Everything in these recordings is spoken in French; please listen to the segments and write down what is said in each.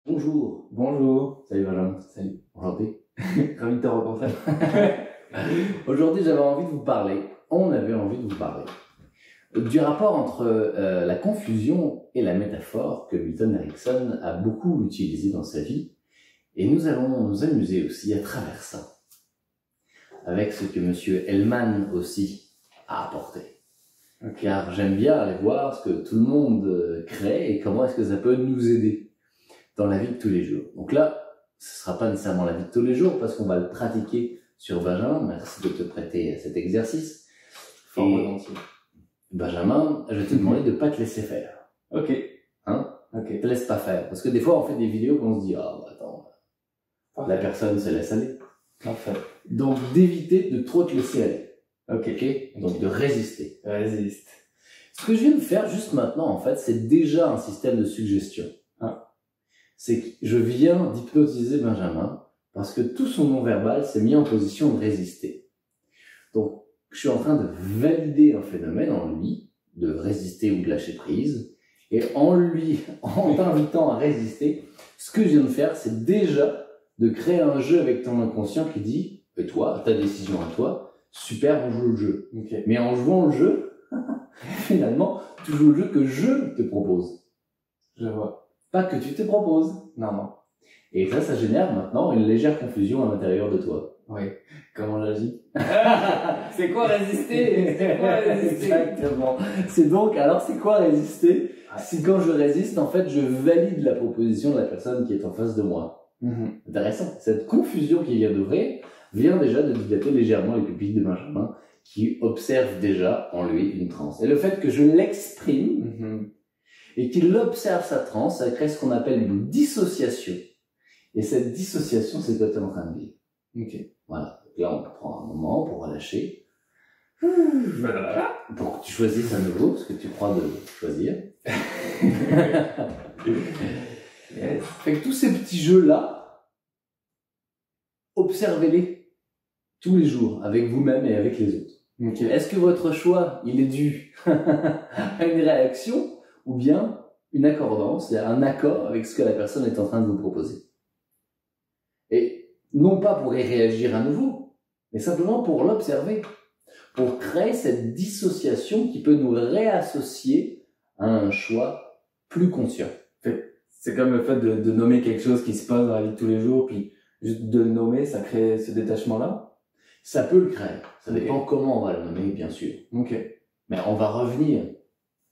Bonjour. Bonjour. Salut Benjamin. Salut. Enchanté. Ravi de te rencontrer. Aujourd'hui, on avait envie de vous parler du rapport entre la confusion et la métaphore que Milton Erickson a beaucoup utilisé dans sa vie. Et nous allons nous amuser aussi à travers ça, avec ce que Monsieur Hellman aussi a apporté. Okay. Car j'aime bien aller voir ce que tout le monde crée et comment est-ce que ça peut nous aider dans la vie de tous les jours. Donc là, ce ne sera pas nécessairement la vie de tous les jours parce qu'on va le pratiquer sur Benjamin. Merci de te prêter à cet exercice. Fort volontiers. Benjamin, je vais te demander de ne pas te laisser faire. Ok. Hein? Ok. Ne te laisse pas faire. Parce que des fois, on fait des vidéos qu'on se dit, ah, bah, attends, la personne se laisse aller. Parfait. Donc, d'éviter de trop te laisser aller. Ok. Donc, de résister. Résiste. Ce que je viens de faire juste maintenant, en fait, c'est déjà un système de suggestion. C'est que je viens d'hypnotiser Benjamin parce que tout son non-verbal s'est mis en position de résister. Donc, je suis en train de valider un phénomène en lui, de résister ou de lâcher prise, et en t'invitant à résister, ce que je viens de faire, c'est déjà de créer un jeu avec ton inconscient qui dit, et toi, ta décision à toi, super, on joue le jeu. Okay. Mais en jouant le jeu, finalement, tu joues le jeu que je te propose. Je vois. Pas que tu te proposes. Non. Et ça génère maintenant une légère confusion à l'intérieur de toi. Oui. Comment j'agis? C'est quoi résister? Exactement. C'est quoi résister? C'est quand je résiste, en fait, je valide la proposition de la personne qui est en face de moi. Intéressant. Cette confusion qui vient d'ouvrir vient déjà de dilater légèrement les pupilles de Benjamin, qui observe déjà en lui une transe. Et le fait que je l'exprime, et qu'il observe sa transe, ça crée ce qu'on appelle une dissociation. Et cette dissociation, c'est ce que tu es en train de vivre. Ok. Voilà. Donc là, on prend un moment pour relâcher. Voilà. Pour que tu choisisses à nouveau ce que tu crois de choisir. Yes. Fait que tous ces petits jeux-là, observez-les tous les jours, avec vous-même et avec les autres. Okay. Est-ce que votre choix, il est dû à une réaction ou bien une accordance, c'est-à-dire un accord avec ce que la personne est en train de vous proposer. Et non pas pour y réagir à nouveau, mais simplement pour l'observer, pour créer cette dissociation qui peut nous réassocier à un choix plus conscient. C'est comme le fait de nommer quelque chose qui se passe dans la vie de tous les jours, puis juste de le nommer, ça crée ce détachement-là? Ça peut le créer. Ça dépend comment on va le nommer, bien sûr. Ok. Mais on va revenir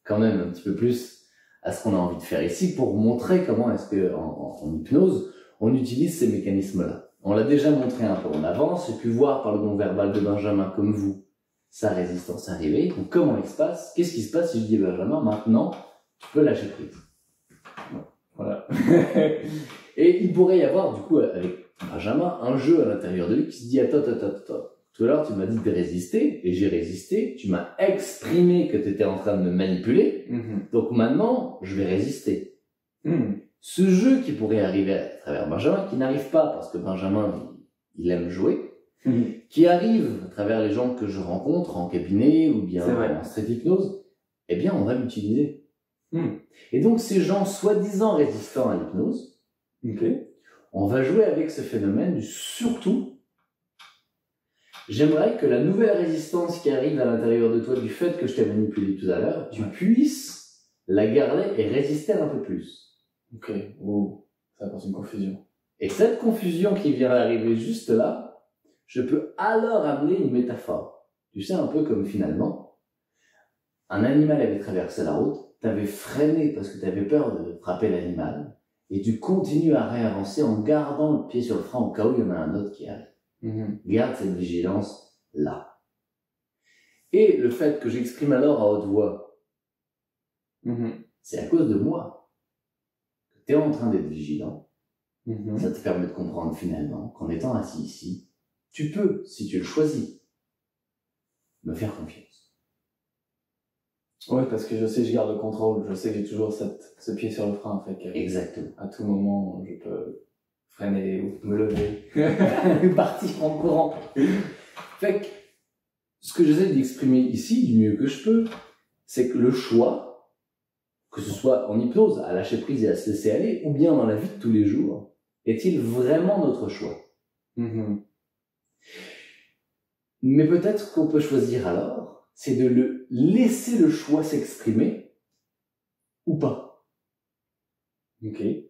quand même un petit peu plus à ce qu'on a envie de faire ici pour montrer comment est-ce que en hypnose, on utilise ces mécanismes-là. On l'a déjà montré un peu en avance, j'ai pu voir par le non-verbal de Benjamin comme vous, sa résistance arrivée. Donc comment il se passe? Qu'est-ce qui se passe si je dis Benjamin, maintenant, tu peux lâcher prise? Voilà. Et il pourrait y avoir, du coup, avec Benjamin, un jeu à l'intérieur de lui qui se dit, attends. Tout à l'heure, tu m'as dit de résister, et j'ai résisté. Tu m'as exprimé que tu étais en train de me manipuler. Donc maintenant, je vais résister. Ce jeu qui pourrait arriver à travers Benjamin, qui n'arrive pas parce que Benjamin, il aime jouer, qui arrive à travers les gens que je rencontre en cabinet ou bien en street hypnose, eh bien, on va l'utiliser. Et donc, ces gens soi-disant résistants à l'hypnose, on va jouer avec ce phénomène du surtout. J'aimerais que la nouvelle résistance qui arrive à l'intérieur de toi du fait que je t'ai manipulé tout à l'heure, tu puisses la garder et résister un peu plus. Ok. Wow. Ça apporte une confusion. Et cette confusion qui vient d'arriver juste là, je peux alors amener une métaphore. Tu sais, un peu comme finalement, un animal avait traversé la route, t'avais freiné parce que t'avais peur de frapper l'animal, et tu continues à réavancer en gardant le pied sur le frein au cas où il y en a un autre qui arrive. Garde cette vigilance là. Et le fait que j'exprime alors à haute voix, c'est à cause de moi que tu es en train d'être vigilant. Ça te permet de comprendre finalement qu'en étant assis ici, tu peux, si tu le choisis, me faire confiance. Oui, parce que je sais que je garde le contrôle, je sais que j'ai toujours ce pied sur le frein, en fait. Exactement. À tout moment, je peux freiner ou me lever. Partir en courant. Fait que, ce que j'essaie d'exprimer ici, du mieux que je peux, c'est que le choix que ce soit en hypnose, à lâcher prise et à se laisser aller, ou bien dans la vie de tous les jours, est-il vraiment notre choix? Mais peut-être qu'on peut choisir alors, c'est de le laisser le choix s'exprimer, ou pas. Ok. Et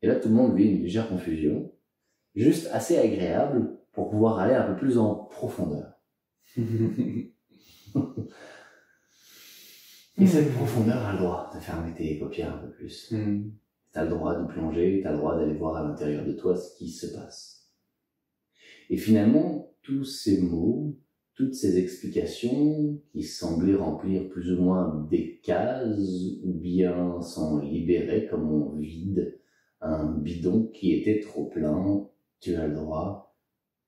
là, tout le monde vit une légère confusion, juste assez agréable pour pouvoir aller un peu plus en profondeur. Et cette profondeur a le droit de fermer tes paupières un peu plus. T'as le droit de plonger, t'as le droit d'aller voir à l'intérieur de toi ce qui se passe. Et finalement, tous ces mots, toutes ces explications qui semblaient remplir plus ou moins des cases ou bien s'en libérer comme on vide un bidon qui était trop plein, tu as le droit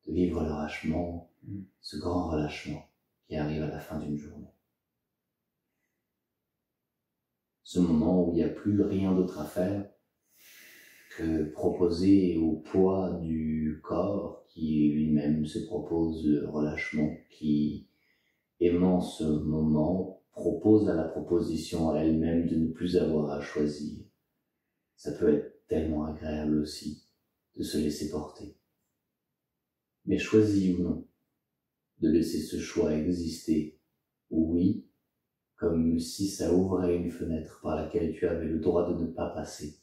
de vivre le relâchement, ce grand relâchement qui arrive à la fin d'une journée. Ce moment où il n'y a plus rien d'autre à faire que proposer au poids du corps qui lui-même se propose le relâchement, qui, aimant ce moment, propose à la proposition à elle-même de ne plus avoir à choisir. Ça peut être tellement agréable aussi de se laisser porter. Mais choisis ou non de laisser ce choix exister, oui, comme si ça ouvrait une fenêtre par laquelle tu avais le droit de ne pas passer,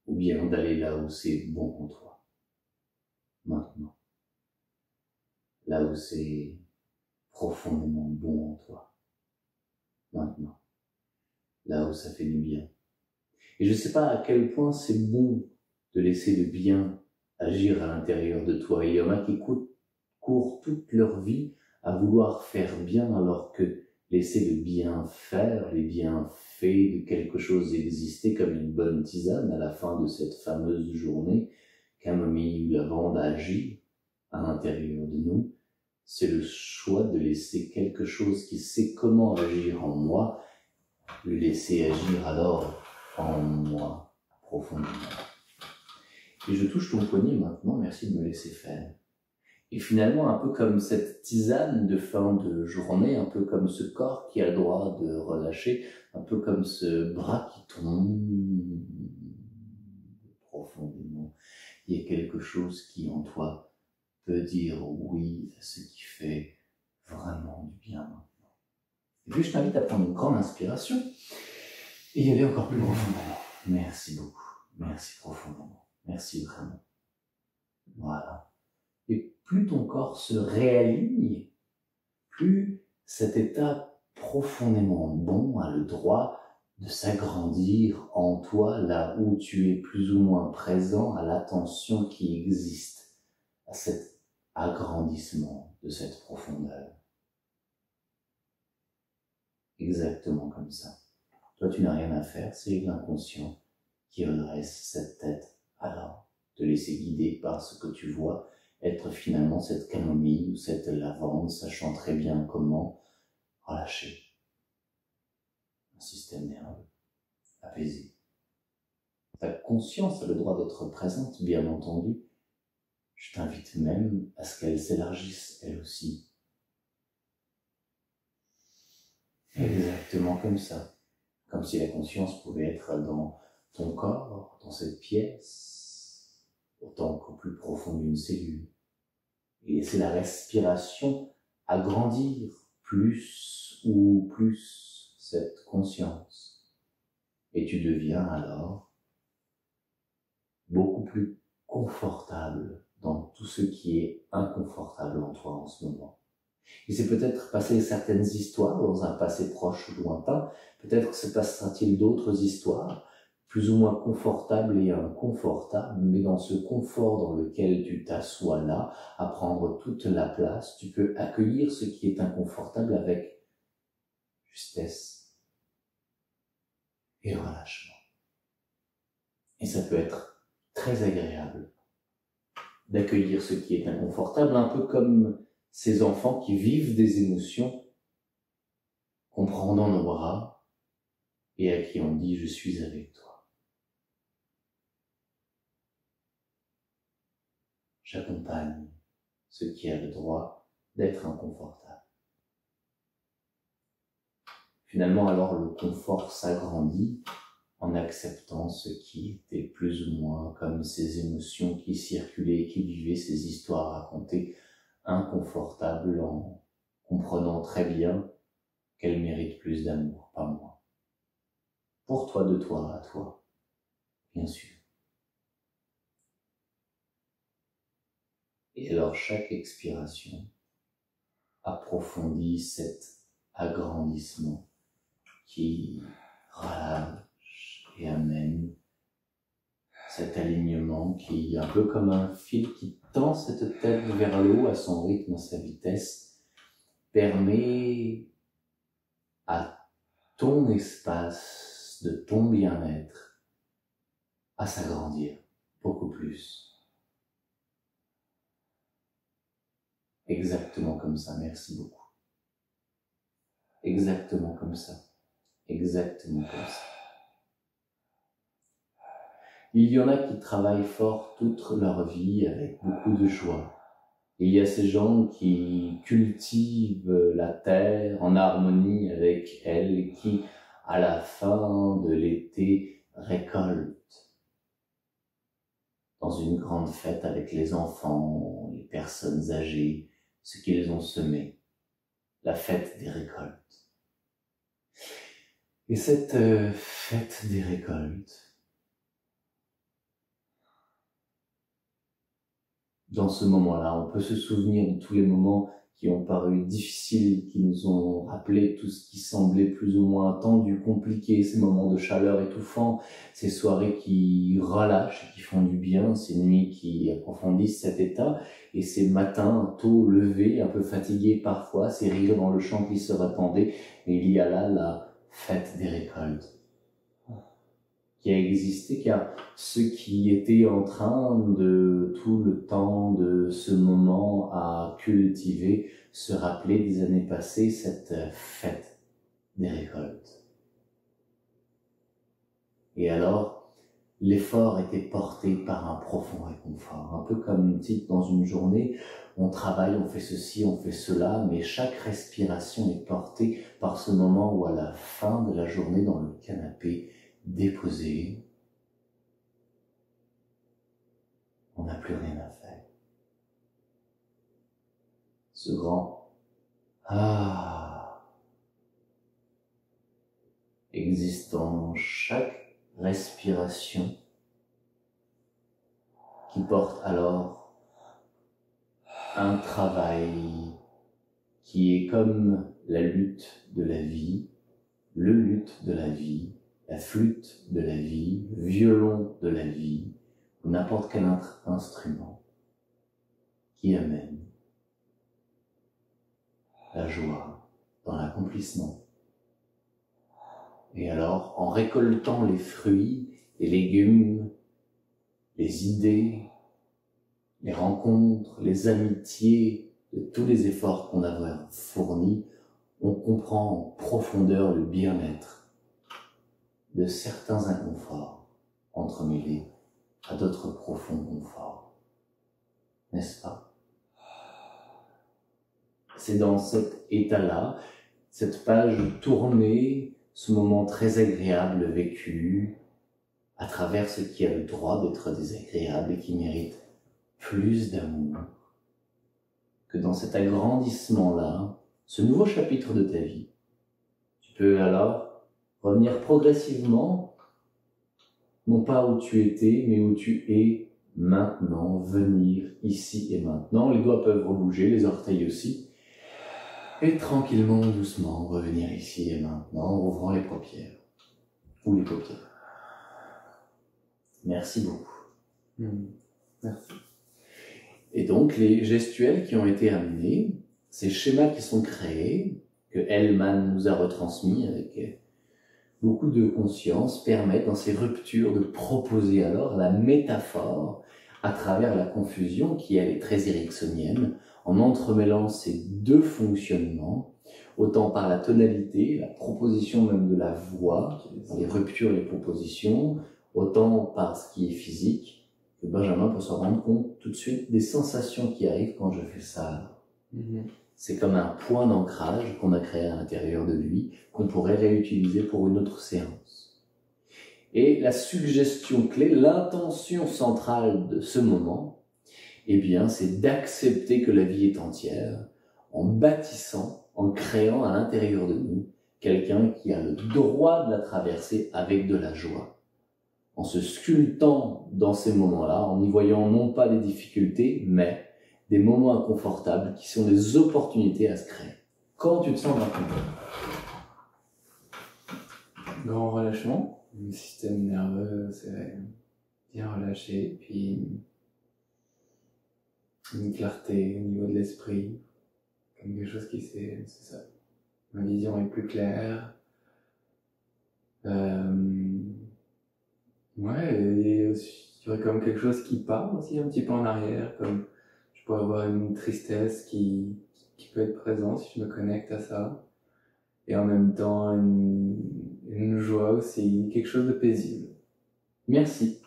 ou bien d'aller là où c'est bon en toi, maintenant, là où c'est profondément bon en toi, maintenant, là où ça fait du bien. Et je sais pas à quel point c'est bon de laisser le bien agir à l'intérieur de toi. Il y en a qui courent toute leur vie à vouloir faire bien alors que laisser le bien faire, les bienfaits de quelque chose exister comme une bonne tisane à la fin de cette fameuse journée, camomille ou lavande agit à l'intérieur de nous, c'est le choix de laisser quelque chose qui sait comment agir en moi, le laisser agir alors en moi profondément. Et je touche ton poignet maintenant, merci de me laisser faire. Et finalement, un peu comme cette tisane de fin de journée, un peu comme ce corps qui a le droit de relâcher, un peu comme ce bras qui tombe profondément. Il y a quelque chose qui en toi peut dire oui à ce qui fait vraiment du bien maintenant. Et puis je t'invite à prendre une grande inspiration et y aller encore plus profondément. Merci beaucoup, merci profondément, merci vraiment. Voilà. Et plus ton corps se réaligne, plus cet état profondément bon a le droit de s'agrandir en toi là où tu es plus ou moins présent à l'attention qui existe, à cet agrandissement de cette profondeur. Exactement comme ça. Toi, tu n'as rien à faire, c'est l'inconscient qui redresse cette tête. Alors, te laisser guider par ce que tu vois, être finalement cette camomille ou cette lavande, sachant très bien comment relâcher un système nerveux apaisé. Ta conscience a le droit d'être présente, bien entendu. Je t'invite même à ce qu'elle s'élargisse, elle aussi. Exactement comme ça. Comme si la conscience pouvait être dans ton corps, dans cette pièce, autant qu'au plus profond d'une cellule. Et laisser la respiration agrandir plus ou plus cette conscience. Et tu deviens alors beaucoup plus confortable dans tout ce qui est inconfortable en toi en ce moment. Il s'est peut-être passé certaines histoires dans un passé proche ou lointain, peut-être se passera-t-il d'autres histoires, plus ou moins confortables et inconfortables, mais dans ce confort dans lequel tu t'assois là, à prendre toute la place, tu peux accueillir ce qui est inconfortable avec justesse et relâchement. Et ça peut être très agréable d'accueillir ce qui est inconfortable, un peu comme ces enfants qui vivent des émotions, qu'on prend dans nos bras et à qui on dit « je suis avec toi ». J'accompagne ce qui a le droit d'être inconfortable. Finalement, alors le confort s'agrandit en acceptant ce qui était plus ou moins comme ces émotions qui circulaient, qui vivaient, ces histoires racontées, inconfortables, en comprenant très bien qu'elles méritent plus d'amour, pas moins. Pour toi, de toi, à toi, bien sûr. Et alors chaque expiration approfondit cet agrandissement qui relâche et amène cet alignement qui est un peu comme un fil qui tend cette tête vers le haut à son rythme, à sa vitesse, permet à ton espace de ton bien-être à s'agrandir beaucoup plus. Exactement comme ça, merci beaucoup. Exactement comme ça. Exactement comme ça. Il y en a qui travaillent fort toute leur vie avec beaucoup de joie. Il y a ces gens qui cultivent la terre en harmonie avec elle et qui, à la fin de l'été, récoltent dans une grande fête avec les enfants, les personnes âgées, ce qu'ils ont semé, la fête des récoltes. Et cette fête des récoltes, dans ce moment-là, on peut se souvenir de tous les moments qui ont paru difficiles, qui nous ont rappelé tout ce qui semblait plus ou moins tendu, compliqué, ces moments de chaleur étouffants, ces soirées qui relâchent, qui font du bien, ces nuits qui approfondissent cet état, et ces matins tôt levés, un peu fatigués parfois, ces rires dans le champ qui se répandaient, et il y a là la fête des récoltes qui a existé, car ceux qui étaient en train de tout le temps de ce moment à cultiver se rappelaient des années passées cette fête des récoltes. Et alors, l'effort était porté par un profond réconfort, un peu comme si dans une journée, on travaille, on fait ceci, on fait cela, mais chaque respiration est portée par ce moment où à la fin de la journée, dans le canapé, déposé, on n'a plus rien à faire. Ce grand existant chaque respiration qui porte alors un travail qui est comme la lutte de la vie, le luth de la vie, la flûte de la vie, le violon de la vie, ou n'importe quel instrument qui amène la joie dans l'accomplissement. Et alors, en récoltant les fruits, les légumes, les idées, les rencontres, les amitiés, de tous les efforts qu'on a fournis, on comprend en profondeur le bien-être de certains inconforts entremêlés à d'autres profonds conforts. N'est-ce pas? C'est dans cet état-là, cette page tournée, ce moment très agréable vécu à travers ce qui a le droit d'être désagréable et qui mérite plus d'amour, que dans cet agrandissement-là, ce nouveau chapitre de ta vie, tu peux alors revenir progressivement, non pas où tu étais, mais où tu es maintenant, venir ici et maintenant. Les doigts peuvent rebouger, les orteils aussi. Et tranquillement, doucement, revenir ici et maintenant, en ouvrant les paupières. Ou les paupières. Merci beaucoup. Merci. Et donc, les gestuels qui ont été amenés, ces schémas qui sont créés, que Hellman nous a retransmis avec beaucoup de conscience, permettent dans ces ruptures de proposer alors la métaphore à travers la confusion qui elle est très ericksonienne, en entremêlant ces deux fonctionnements, autant par la tonalité, la proposition même de la voix, les ruptures, les propositions, autant par ce qui est physique, que Benjamin peut se rendre compte tout de suite des sensations qui arrivent quand je fais ça. C'est comme un point d'ancrage qu'on a créé à l'intérieur de lui, qu'on pourrait réutiliser pour une autre séance. Et la suggestion clé, l'intention centrale de ce moment, eh bien, c'est d'accepter que la vie est entière, en bâtissant, en créant à l'intérieur de nous quelqu'un qui a le droit de la traverser avec de la joie. En se sculptant dans ces moments-là, en y voyant non pas des difficultés, mais des moments inconfortables qui sont des opportunités à se créer. Quand tu te sens dans ton corps? Grand relâchement, le système nerveux c'est bien relâché, puis une clarté au niveau de l'esprit, comme quelque chose qui c'est ça. Ma vision est plus claire. Ouais, et aussi, il y aurait comme quelque chose qui part aussi un petit peu en arrière, comme je pourrais avoir une tristesse qui peut être présente si je me connecte à ça. Et en même temps, une joie aussi, quelque chose de paisible. Merci.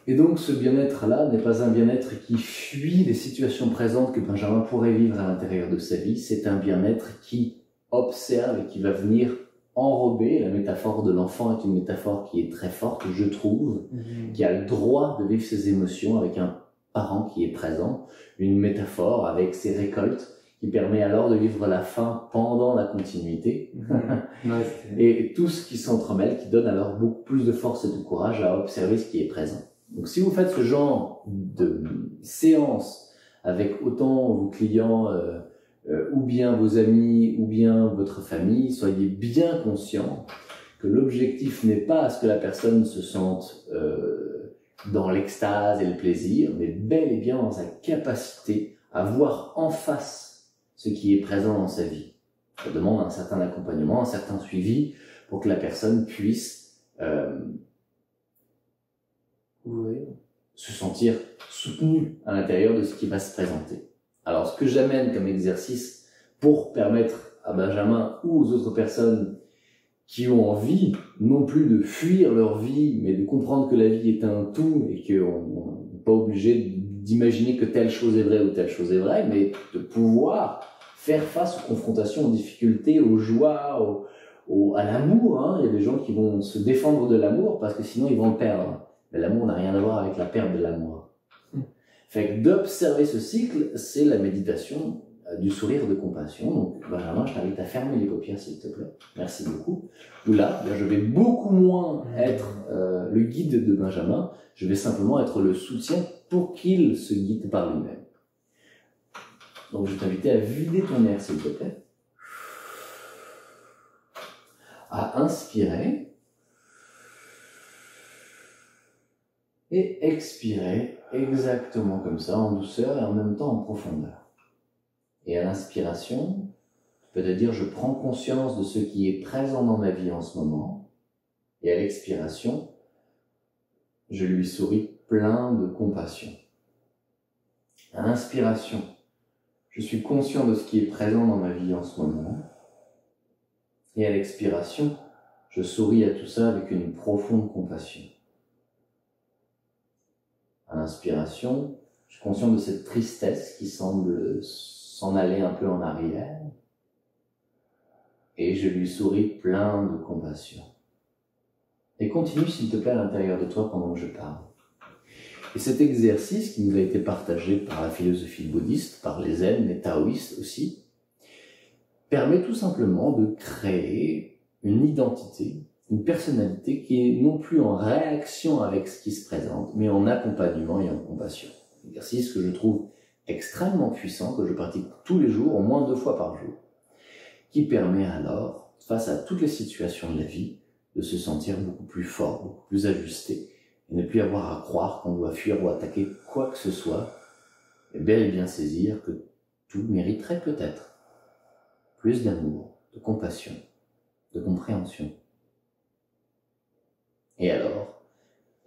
Et donc ce bien-être-là n'est pas un bien-être qui fuit les situations présentes que Benjamin pourrait vivre à l'intérieur de sa vie, c'est un bien-être qui observe et qui va venir enrober. La métaphore de l'enfant est une métaphore qui est très forte, je trouve, qui a le droit de vivre ses émotions avec un parent qui est présent, une métaphore avec ses récoltes, qui permet alors de vivre la fin pendant la continuité. Et tout ce qui s'entremêle, qui donne alors beaucoup plus de force et de courage à observer ce qui est présent. Donc si vous faites ce genre de séance avec autant vos clients, ou bien vos amis, ou bien votre famille, soyez bien conscients que l'objectif n'est pas à ce que la personne se sente dans l'extase et le plaisir, mais bel et bien dans sa capacité à voir en face ce qui est présent dans sa vie. Ça demande un certain accompagnement, un certain suivi pour que la personne puisse se sentir soutenue à l'intérieur de ce qui va se présenter. Alors, ce que j'amène comme exercice pour permettre à Benjamin ou aux autres personnes qui ont envie, non plus de fuir leur vie, mais de comprendre que la vie est un tout et qu'on n'est pas obligé d'imaginer que telle chose est vraie ou telle chose est vraie, mais de pouvoir faire face aux confrontations, aux difficultés, aux joies, à l'amour. Hein. Il y a des gens qui vont se défendre de l'amour parce que sinon ils vont le perdre. Mais l'amour n'a rien à voir avec la perte de l'amour. Fait que d'observer ce cycle, c'est la méditation du sourire de compassion. Donc, Benjamin, je t'invite à fermer les paupières, s'il te plaît. Merci beaucoup. Ou là, je vais beaucoup moins être le guide de Benjamin. Je vais simplement être le soutien pour qu'il se guide par lui-même. Donc, je vais t'inviter à vider ton air, s'il te plaît. À inspirer. Et expirer exactement comme ça, en douceur et en même temps en profondeur. Et à l'inspiration, tu peux te dire, je prends conscience de ce qui est présent dans ma vie en ce moment. Et à l'expiration, je lui souris plein de compassion. À l'inspiration, je suis conscient de ce qui est présent dans ma vie en ce moment. Et à l'expiration, je souris à tout ça avec une profonde compassion. À l'inspiration, je suis conscient de cette tristesse qui semble s'en aller un peu en arrière. Et je lui souris plein de compassion. Et continue s'il te plaît à l'intérieur de toi pendant que je parle. Et cet exercice qui nous a été partagé par la philosophie bouddhiste, par les zen, les taoïstes aussi, permet tout simplement de créer une identité, une personnalité qui est non plus en réaction avec ce qui se présente, mais en accompagnement et en compassion. Un exercice que je trouve extrêmement puissant, que je pratique tous les jours, au moins 2 fois par jour, qui permet alors, face à toutes les situations de la vie, de se sentir beaucoup plus fort, beaucoup plus ajusté, et ne plus avoir à croire qu'on doit fuir ou attaquer quoi que ce soit, et bel et bien saisir que tout mériterait peut-être plus d'amour, de compassion, de compréhension. Et alors,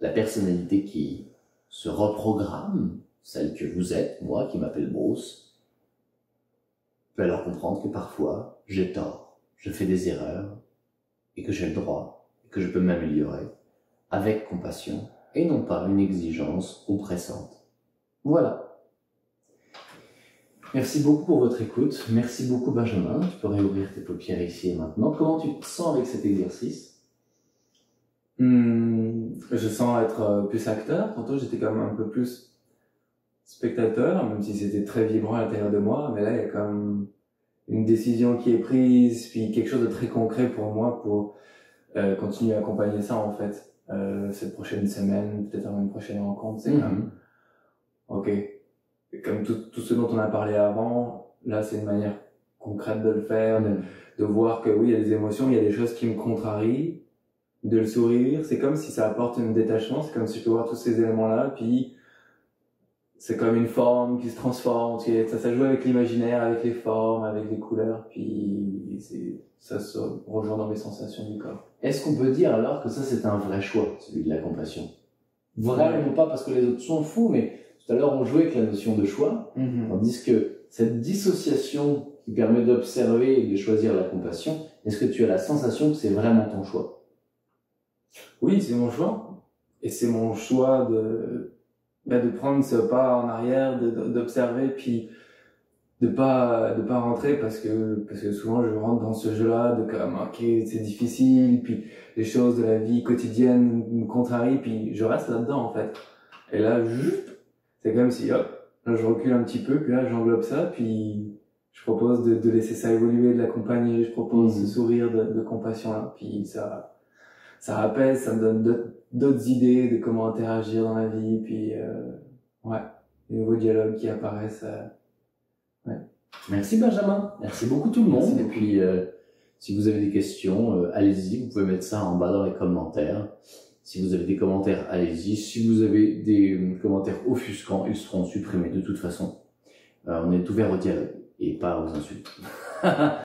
la personnalité qui se reprogramme, celle que vous êtes, moi qui m'appelle Bruce, peut alors comprendre que parfois j'ai tort, je fais des erreurs, et que j'ai le droit, et que je peux m'améliorer, avec compassion, et non pas une exigence oppressante. Voilà. Merci beaucoup pour votre écoute. Merci beaucoup Benjamin. Tu peux réouvrir tes paupières ici et maintenant. Comment tu te sens avec cet exercice? Je sens être plus acteur. Tantôt, j'étais comme un peu plus spectateur, même si c'était très vibrant à l'intérieur de moi. Mais là, il y a comme une décision qui est prise, puis quelque chose de très concret pour moi pour continuer à accompagner ça, en fait. Cette prochaine semaine, peut-être avoir une prochaine rencontre, c'est comme, ok. Et comme tout ce dont on a parlé avant, là, c'est une manière concrète de le faire, de voir que oui, il y a des émotions, il y a des choses qui me contrarient, de le sourire. C'est comme si ça apporte un détachement, c'est comme si je peux voir tous ces éléments-là, puis c'est comme une forme qui se transforme, ça joue avec l'imaginaire, avec les formes, avec les couleurs, puis ça se rejoint dans mes sensations du corps. Est-ce qu'on peut dire alors que ça c'est un vrai choix, celui de la compassion? Vraiment pas parce que les autres sont fous, mais tout à l'heure on jouait avec la notion de choix, tandis que cette dissociation qui permet d'observer et de choisir la compassion, est-ce que tu as la sensation que c'est vraiment ton choix? Oui, c'est mon choix, et c'est mon choix de prendre ce pas en arrière, d'observer, puis de pas rentrer parce que souvent je rentre dans ce jeu-là de comme ok c'est difficile, puis les choses de la vie quotidienne me contrarient, puis je reste là-dedans en fait. Et là c'est comme si hop, là je recule un petit peu, puis là j'englobe ça, puis je propose de laisser ça évoluer, de l'accompagner, je propose ce sourire de compassion là, puis ça apaise, ça me donne d'autres idées de comment interagir dans la vie, puis ouais, des nouveaux dialogues qui apparaissent. Ouais. Merci Benjamin, merci beaucoup tout le monde. Et puis si vous avez des questions, allez-y, vous pouvez mettre ça en bas dans les commentaires. Si vous avez des commentaires, allez-y. Si vous avez des commentaires offusquants, ils seront supprimés de toute façon. On est ouvert au dialogue et pas aux insultes.